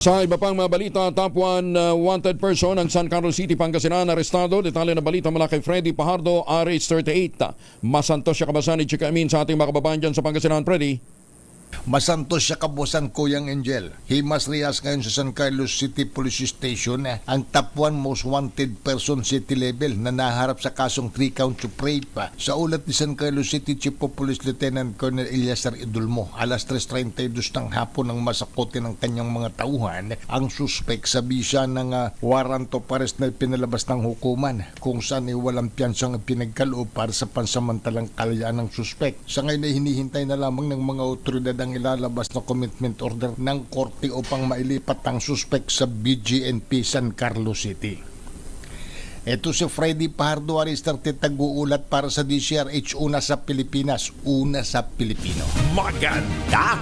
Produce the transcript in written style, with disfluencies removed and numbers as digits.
Sa iba pang mga balita, top 1 wanted person ng San Carlos City, Pangasinan, arestado. Detalye na balita mula kay Freddy Pajardo, RH38. Masantos siya kabasan ni Chika Amin sa ating mga kababayan dyan sa Pangasinan, Freddy. Masantos siya kabusan Kuyang Angel. Himas Rias ngayon sa San Carlos City Police Station ang top 1 most wanted person city level na naharap sa kasong 3 count of rape. Sa ulat ni San Carlos City Chief of Police Lieutenant Colonel Eliasar Idulmo, alas 3:32 ng hapon ng masakote ng kanyang mga tauhan, ang suspect sa bisa ng warrant of arrest na pinalabas ng hukuman kung saan walang piyansang pinagkaloob para sa pansamantalang kalayaan ng suspect. Sa ngayon ay hinihintay na lamang ng mga otoridad ang ilalabas na commitment order ng korte upang mailipat ang suspect sa BGNP San Carlos City. Ito si Freddy Pajardo, RH38, tag-uulat para sa DCRH, una sa Pilipinas, una sa Pilipino. Maganda